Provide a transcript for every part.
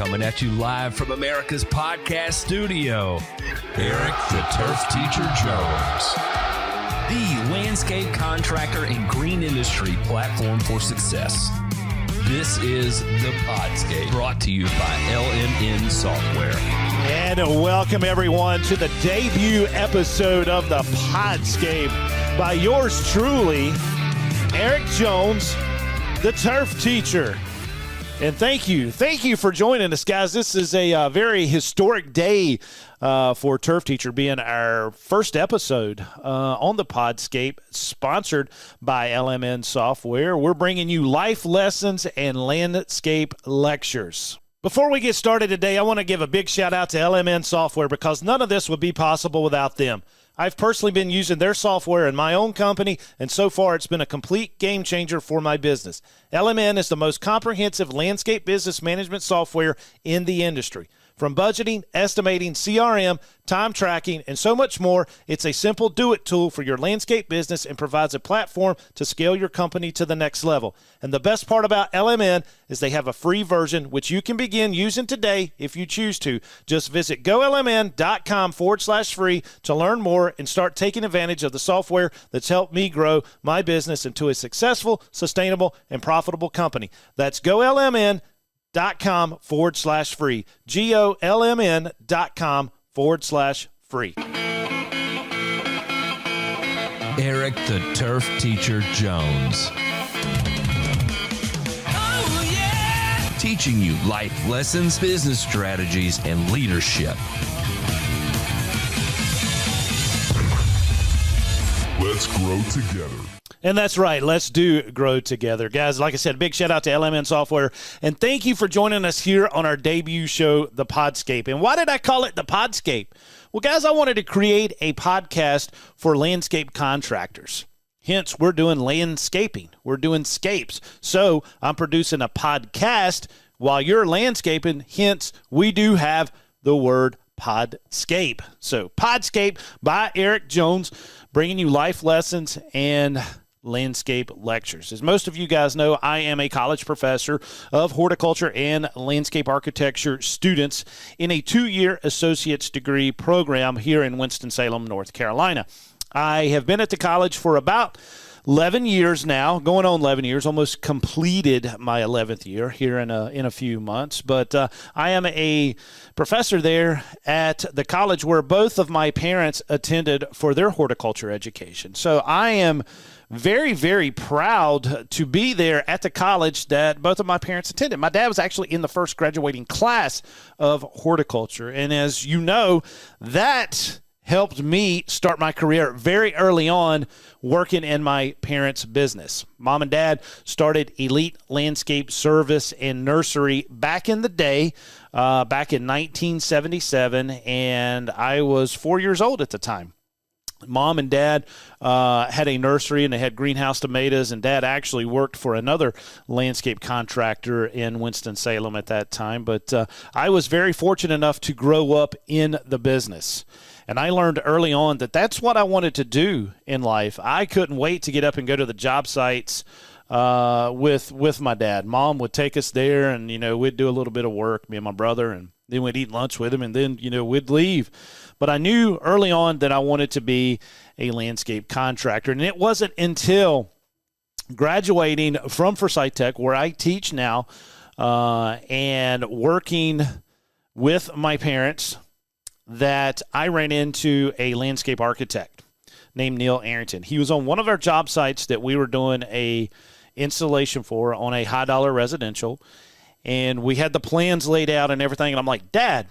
Coming at you live from America's podcast studio, Eric the Turf Teacher Jones. The landscape contractor and green industry platform for success. This is the Podscape, brought to you by LMN Software. And welcome everyone to the debut episode of the Podscape by yours truly, Eric Jones, the Turf Teacher. And thank you for joining us, guys. This is a very historic day for Turf Teacher, being our first episode on the Podscape, sponsored by LMN Software. We're bringing you life lessons and landscape lectures. Before we get started today, I want to give a big shout out to LMN Software because none of this would be possible without them. I've personally been using their software in my own company, and so far it's been a complete game changer for my business. LMN is the most comprehensive landscape business management software in the industry. From budgeting, estimating, CRM, time tracking, and so much more, it's a simple do-it tool for your landscape business and provides a platform to scale your company to the next level. And the best part about LMN is they have a free version, which you can begin using today if you choose to. Just visit golmn.com/free to learn more and start taking advantage of the software that's helped me grow my business into a successful, sustainable, and profitable company. That's golmn.com/free. golmn.com/free. Eric the Turf Teacher Jones. Oh, yeah! Teaching you life lessons, business strategies, and leadership. Let's grow together. And that's right. Let's do grow together. Guys, like I said, big shout out to LMN Software. And thank you for joining us here on our debut show, The Podscape. And why did I call it The Podscape? Well, guys, I wanted to create a podcast for landscape contractors. Hence, we're doing landscaping. We're doing scapes. So I'm producing a podcast while you're landscaping. Hence, we do have the word Podscape. So Podscape by Eric Jones, bringing you life lessons and landscape lectures. As most of you guys know, I am a college professor of horticulture and landscape architecture students in a 2-year associate's degree program here in Winston-Salem, North Carolina. I have been at the college for about 11 years now, going on 11 years, almost completed my 11th year here in a few months. But I am a professor there at the college where both of my parents attended for their horticulture education. So I am very, very proud to be there at the college that both of my parents attended. My dad was actually in the first graduating class of horticulture. And as you know, that helped me start my career very early on working in my parents' business. Mom and Dad started Elite Landscape Service and Nursery back in the day, back in 1977, and I was 4 years old at the time. Mom and Dad had a nursery, and they had greenhouse tomatoes, and Dad actually worked for another landscape contractor in Winston-Salem at that time. But I was very fortunate enough to grow up in the business. And I learned early on that that's what I wanted to do in life. I couldn't wait to get up and go to the job sites with my dad. Mom would take us there, and, we'd do a little bit of work, me and my brother, and then we'd eat lunch with him, and then, we'd leave. But I knew early on that I wanted to be a landscape contractor. And it wasn't until graduating from Forsyth Tech, where I teach now, and working with my parents, that I ran into a landscape architect named Neil Arrington. He was on one of our job sites that we were doing a installation for on a high-dollar residential, and we had the plans laid out and everything, and I'm like, Dad,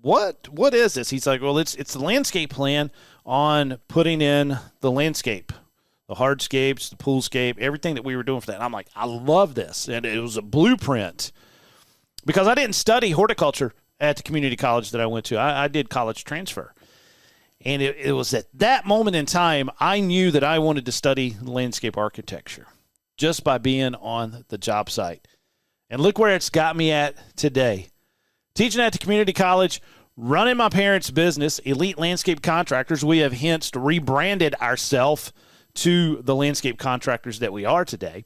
what is this? He's like, well, it's the landscape plan on putting in the landscape, the hardscapes, the poolscape, everything that we were doing for that. And I'm like, I love this. And it was a blueprint because I didn't study horticulture at the community college that I went to. I did college transfer. And it was at that moment in time I knew that I wanted to study landscape architecture just by being on the job site. And look where it's got me at today. Teaching at the community college, running my parents' business, Elite Landscape Contractors. We have hence rebranded ourselves to the landscape contractors that we are today.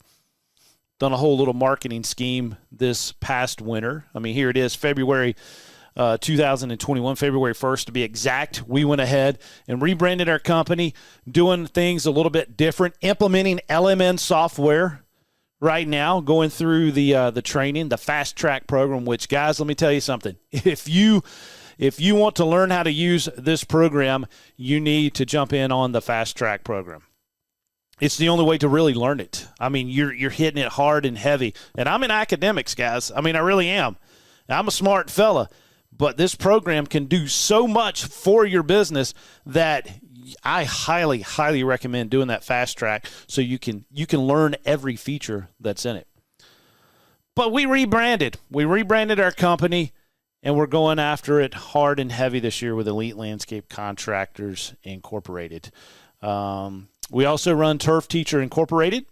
done a whole little marketing scheme this past winter. I mean, here it is, February 2021, February 1st to be exact. We went ahead and rebranded our company, doing things a little bit different, implementing LMN Software right now, going through the training, the fast track program, which, guys, let me tell you something. If you want to learn how to use this program, you need to jump in on the fast track program. It's the only way to really learn it. I mean, you're hitting it hard and heavy. And I'm in academics, guys. I mean, I really am. I'm a smart fella. But this program can do so much for your business that I highly, highly recommend doing that fast track so you can learn every feature that's in it. But we rebranded. We rebranded our company, and we're going after it hard and heavy this year with Elite Landscape Contractors Incorporated. We also run Turf Teacher Incorporated.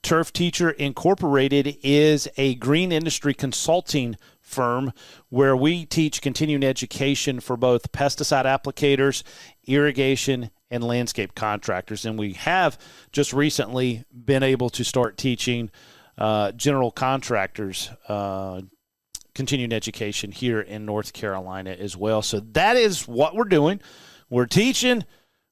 Turf Teacher Incorporated is a green industry consulting firm where we teach continuing education for both pesticide applicators, irrigation, and landscape contractors. And we have just recently been able to start teaching general contractors continuing education here in North Carolina as well. So that is what we're doing. We're teaching,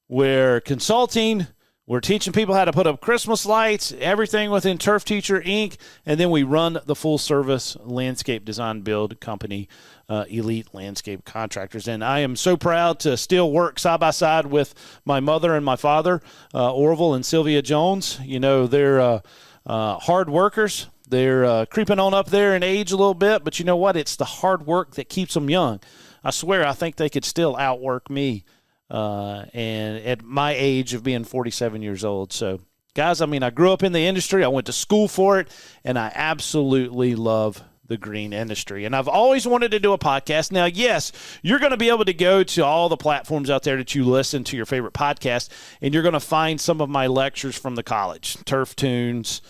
we're consulting, we're teaching people how to put up Christmas lights, everything within Turf Teacher, Inc., and then we run the full-service landscape design build company, Elite Landscape Contractors. And I am so proud to still work side by side with my mother and my father, Orville and Sylvia Jones. You know, they're hard workers. They're creeping on up there in age a little bit, but you know what? It's the hard work that keeps them young. I swear I think they could still outwork me. And at my age of being 47 years old. So, guys, I mean, I grew up in the industry. I went to school for it, and I absolutely love the green industry. And I've always wanted to do a podcast. Now, yes, you're going to be able to go to all the platforms out there that you listen to your favorite podcast, and you're going to find some of my lectures from the college, Turf Tunes,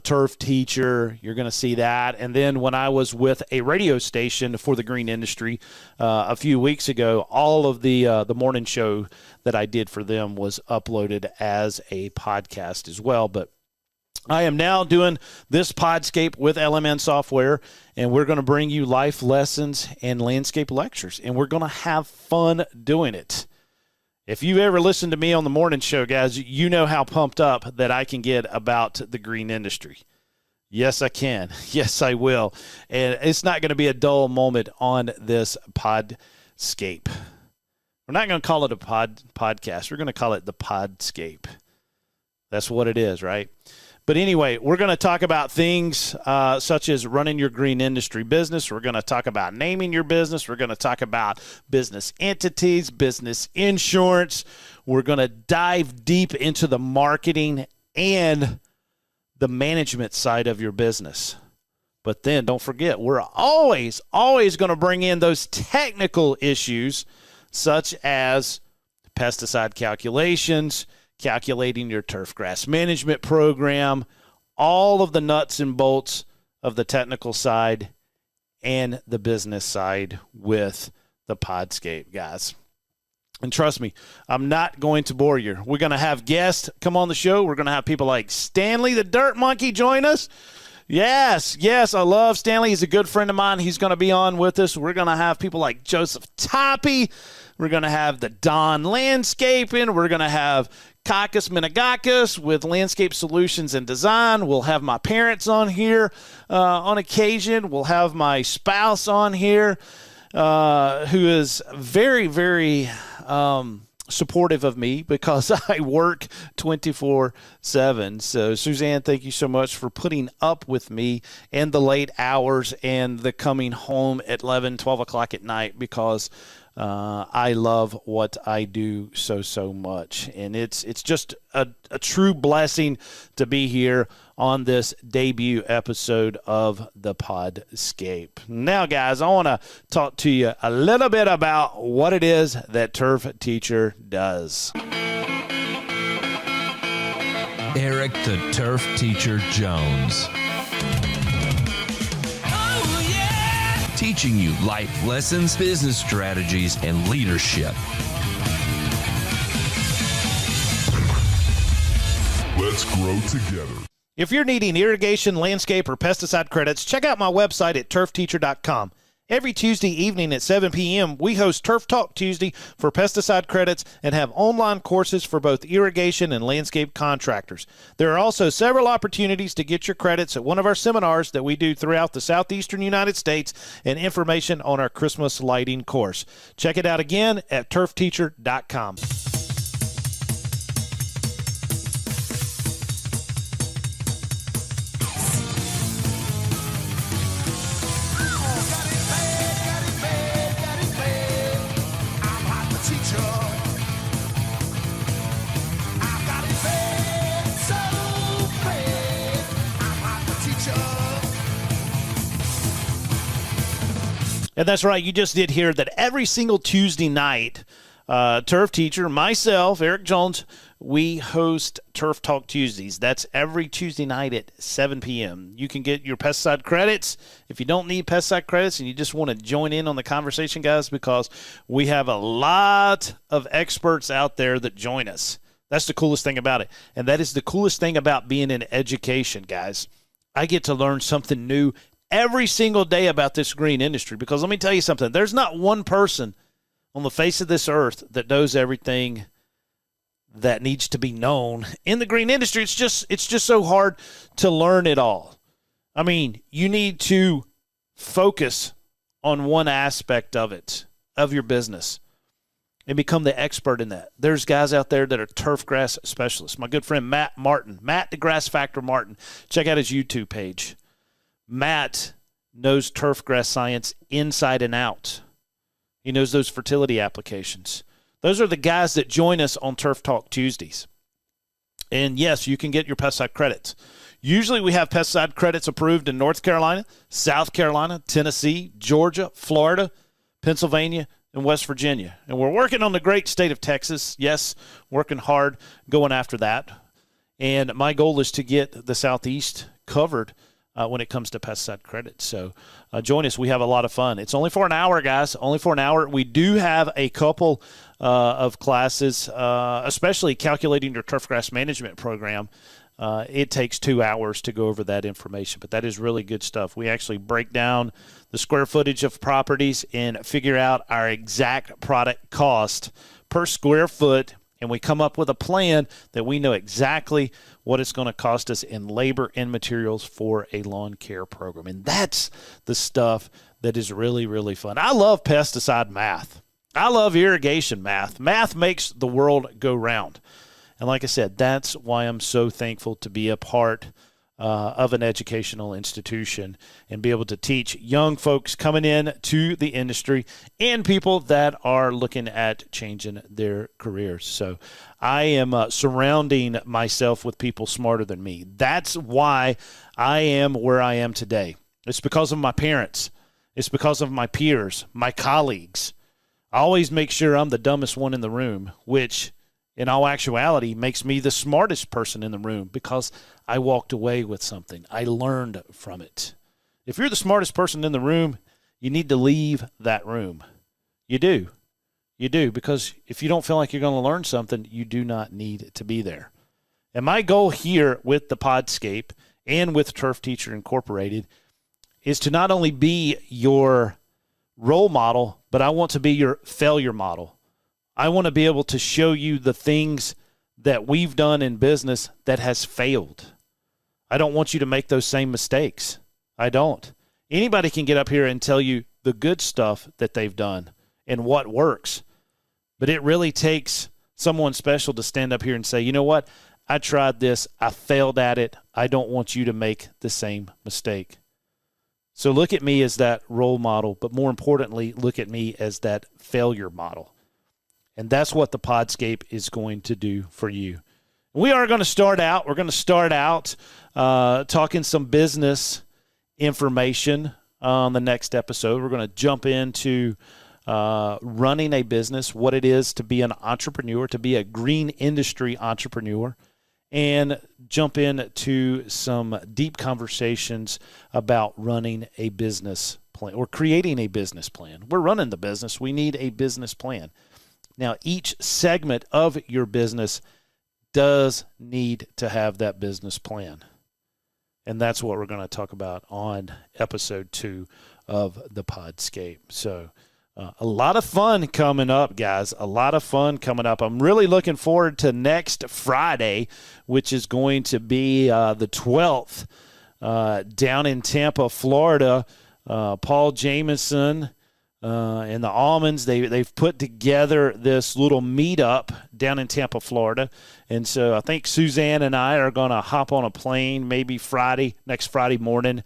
Turf Teacher, you're going to see that. And then when I was with a radio station for the green industry a few weeks ago, all of the morning show that I did for them was uploaded as a podcast as well. But I am now doing this Podscape with LMN Software, and we're going to bring you life lessons and landscape lectures, and we're going to have fun doing it. If you ever listen to me on the morning show, guys, you know how pumped up that I can get about the green industry. Yes, I can. Yes, I will. And it's not going to be a dull moment on this Podscape. We're not going to call it a podcast. We're going to call it the Podscape. That's what it is, right? But anyway, we're going to talk about things such as running your green industry business. We're going to talk about naming your business. We're going to talk about business entities, business insurance. We're going to dive deep into the marketing and the management side of your business. But then don't forget, we're always going to bring in those technical issues such as pesticide calculations, calculating your turf grass management program, all of the nuts and bolts of the technical side and the business side with the Podscape, guys. And trust me, I'm not going to bore you. We're going to have guests come on the show. We're going to have people like Stanley the Dirt Monkey join us. Yes, I love Stanley. He's a good friend of mine. He's going to be on with us. We're going to have people like Joseph Toppy. We're going to have the Don Landscaping. We're going to have Kakis Minagakis with Landscape Solutions and Design. We'll have my parents on here on occasion. We'll have my spouse on here who is very, very supportive of me because I work 24/7. So, Suzanne, thank you so much for putting up with me and the late hours and the coming home at 11, 12 o'clock at night because I love what I do so much. And it's just a true blessing to be here on this debut episode of the Podscape. Now, guys, I want to talk to you a little bit about what it is that Turf Teacher does. Eric the Turf Teacher Jones. Teaching you life lessons, business strategies, and leadership. Let's grow together. If you're needing irrigation, landscape, or pesticide credits, check out my website at turfteacher.com. Every Tuesday evening at 7 p.m., we host Turf Talk Tuesday for pesticide credits and have online courses for both irrigation and landscape contractors. There are also several opportunities to get your credits at one of our seminars that we do throughout the southeastern United States and information on our Christmas lighting course. Check it out again at turfteacher.com. And that's right. You just did hear that every single Tuesday night, Turf Teacher, myself, Eric Jones, we host Turf Talk Tuesdays. That's every Tuesday night at 7 p.m. You can get your pesticide credits. If you don't need pesticide credits and you just want to join in on the conversation, guys, because we have a lot of experts out there that join us. That's the coolest thing about it. And that is the coolest thing about being in education, guys. I get to learn something new every single day about this green industry, because let me tell you something. There's not one person on the face of this earth that knows everything that needs to be known in the green industry. It's just so hard to learn it all. I mean, you need to focus on one aspect of it, of your business, and become the expert in that. There's guys out there that are turf grass specialists. My good friend Matt Martin, Matt the Grass Factor Martin. Check out his YouTube page. Matt knows turf grass science inside and out. He knows those fertility applications. Those are the guys that join us on Turf Talk Tuesdays. And yes, you can get your pesticide credits. Usually we have pesticide credits approved in North Carolina, South Carolina, Tennessee, Georgia, Florida, Pennsylvania, and West Virginia. And we're working on the great state of Texas. Yes, working hard going after that. And my goal is to get the Southeast covered when it comes to pesticide credits. So join us. We have a lot of fun. It's only for an hour, guys, only for an hour. We do have a couple of classes, especially calculating your turf grass management program. It takes 2 hours to go over that information, but that is really good stuff. We actually break down the square footage of properties and figure out our exact product cost per square foot, and we come up with a plan that we know exactly what it's going to cost us in labor and materials for a lawn care program. And that's the stuff that is really, really fun. I love pesticide math. I love irrigation math. Math makes the world go round. And like I said, that's why I'm so thankful to be a part of an educational institution and be able to teach young folks coming in to the industry and people that are looking at changing their careers. So I am surrounding myself with people smarter than me. That's why I am where I am today. It's because of my parents. It's because of my peers, my colleagues. I always make sure I'm the dumbest one in the room, which in all actuality makes me the smartest person in the room because I walked away with something. I learned from it. If you're the smartest person in the room, you need to leave that room. You do. You do, because if you don't feel like you're going to learn something, you do not need to be there. And my goal here with the Podscape and with Turf Teacher Incorporated is to not only be your role model, but I want to be your failure model. I want to be able to show you the things that we've done in business that has failed. I don't want you to make those same mistakes. I don't. Anybody can get up here and tell you the good stuff that they've done and what works. But it really takes someone special to stand up here and say, you know what? I tried this. I failed at it. I don't want you to make the same mistake. So look at me as that role model, but more importantly, look at me as that failure model. And that's what the Podscape is going to do for you. We are going to start out. We're going to start out talking some business information on the next episode. We're going to jump into running a business, what it is to be an entrepreneur, to be a green industry entrepreneur, and jump into some deep conversations about running a business plan or creating a business plan. We're running the business. We need a business plan. Now, each segment of your business does need to have that business plan. And that's what we're going to talk about on episode 2 of the Podscape. So a lot of fun coming up, guys. A lot of fun coming up. I'm really looking forward to next Friday, which is going to be the 12th down in Tampa, Florida. Paul Jameson and the Almonds, they've put together this little meetup down in Tampa, Florida. And so I think Suzanne and I are going to hop on a plane maybe next Friday morning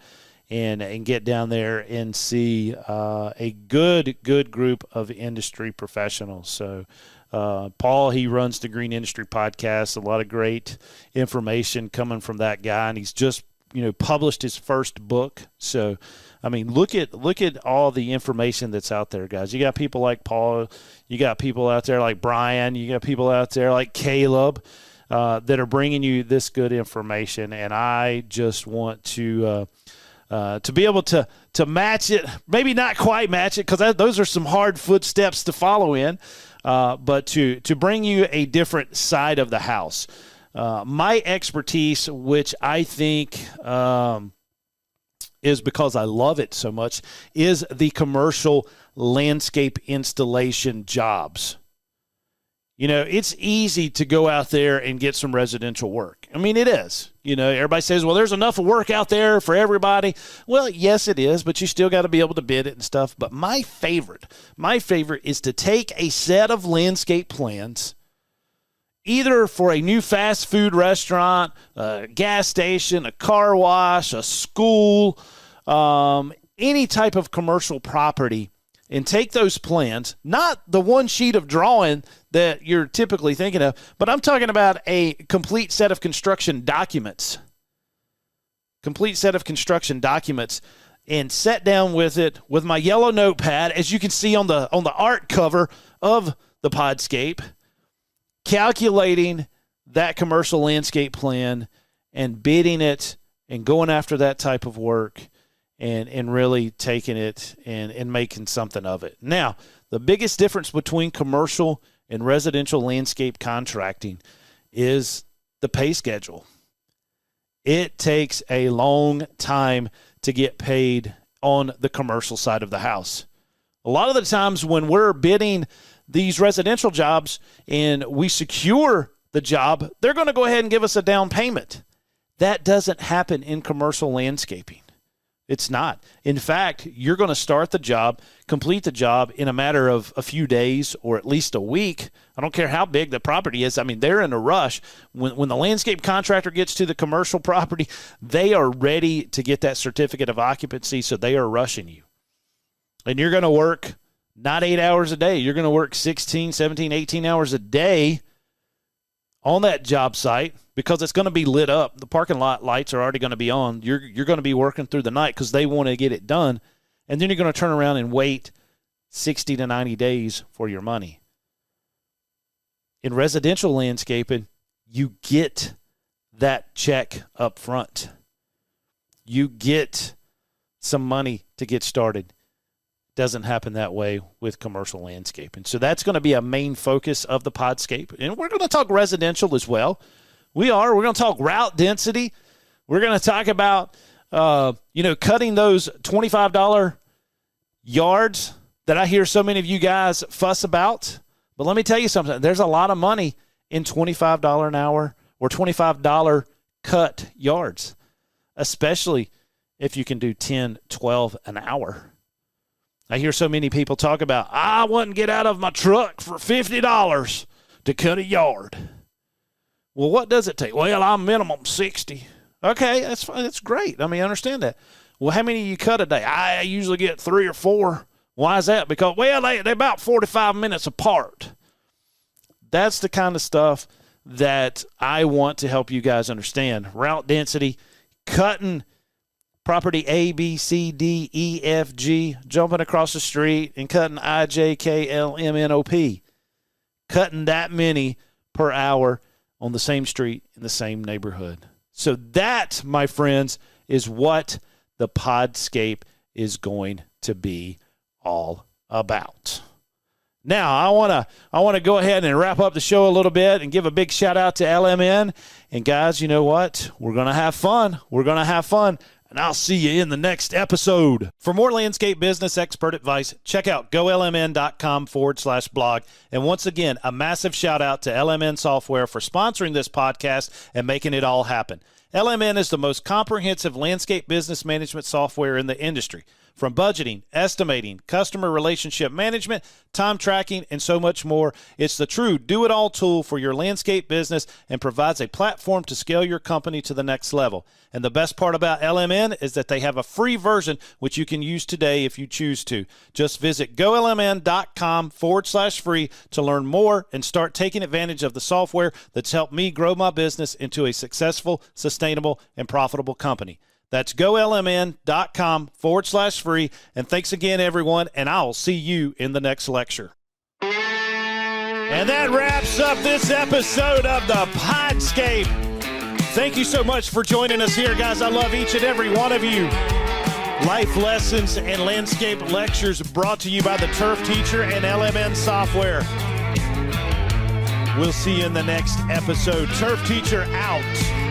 and get down there and see a good group of industry professionals. So Paul, he runs the Green Industry Podcast, a lot of great information coming from that guy, and he's just published his first book. So I mean, look at all the information that's out there, guys. You got people like Paul, you got people out there like Brian, you got people out there like Caleb that are bringing you this good information, and I just want to be able to match it, maybe not quite match it, because those are some hard footsteps to follow in, but to bring you a different side of the house. My expertise, which I think is because I love it so much, is the commercial landscape installation jobs. It's easy to go out there and get some residential work. I mean, it is. Everybody says, well, there's enough work out there for everybody. Well, yes, it is, but you still got to be able to bid it and stuff. But my favorite is to take a set of landscape plans, either for a new fast food restaurant, a gas station, a car wash, a school, any type of commercial property, and take those plans, not the one sheet of drawing that you're typically thinking of, but I'm talking about a complete set of construction documents. And sat down with it with my yellow notepad, as you can see on the art cover of the Podscape, calculating that commercial landscape plan and bidding it and going after that type of work and really taking it and making something of it. Now, the biggest difference between commercial and residential landscape contracting is the pay schedule. It takes a long time to get paid on the commercial side of the house. A lot of the times when we're bidding these residential jobs and we secure the job, they're going to go ahead and give us a down payment. That doesn't happen in commercial landscaping. It's not. In fact, you're going to start the job, complete the job in a matter of a few days or at least a week. I don't care how big the property is. I mean, they're in a rush. When the landscape contractor gets to the commercial property, they are ready to get that certificate of occupancy, so they are rushing you. And you're going to work not 8 hours a day. You're going to work 16, 17, 18 hours a day on that job site because it's going to be lit up. The parking lot lights are already going to be on. You're going to be working through the night because they want to get it done. And then you're going to turn around and wait 60 to 90 days for your money. In residential landscaping, you get that check up front. You get some money to get started. Doesn't happen that way with commercial landscaping. So that's going to be a main focus of the Podscape. And we're going to talk residential as well. We're going to talk route density. We're going to talk about, cutting those $25 yards that I hear so many of you guys fuss about. But let me tell you something. There's a lot of money in $25 an hour or $25 cut yards, especially if you can do 10, 12 an hour. I hear so many people talk about, I wouldn't get out of my truck for $50 to cut a yard. Well, what does it take? Well, I'm minimum 60. Okay, that's fine. That's great. I mean, I understand that. Well, how many you cut a day? I usually get 3 or 4. Why is that? Because, they're about 45 minutes apart. That's the kind of stuff that I want to help you guys understand. Route density, cutting property A, B, C, D, E, F, G, jumping across the street and cutting I, J, K, L, M, N, O, P. Cutting that many per hour on the same street in the same neighborhood. So that, my friends, is what the Podscape is going to be all about. Now, I want to go ahead and wrap up the show a little bit and give a big shout out to LMN. And guys, you know what? We're going to have fun. And I'll see you in the next episode. For more landscape business expert advice, check out golmn.com/blog. And once again, a massive shout out to LMN Software for sponsoring this podcast and making it all happen. LMN is the most comprehensive landscape business management software in the industry. From budgeting, estimating, customer relationship management, time tracking, and so much more, it's the true do-it-all tool for your landscape business and provides a platform to scale your company to the next level. And the best part about LMN is that they have a free version which you can use today if you choose to. Just visit golmn.com/free to learn more and start taking advantage of the software that's helped me grow my business into a successful, sustainable, and profitable company. That's golmn.com/free. And thanks again, everyone, and I'll see you in the next lecture. And that wraps up this episode of the Podscape. Thank you so much for joining us here, guys. I love each and every one of you. Life lessons and landscape lectures brought to you by the Turf Teacher and LMN Software. We'll see you in the next episode. Turf Teacher out.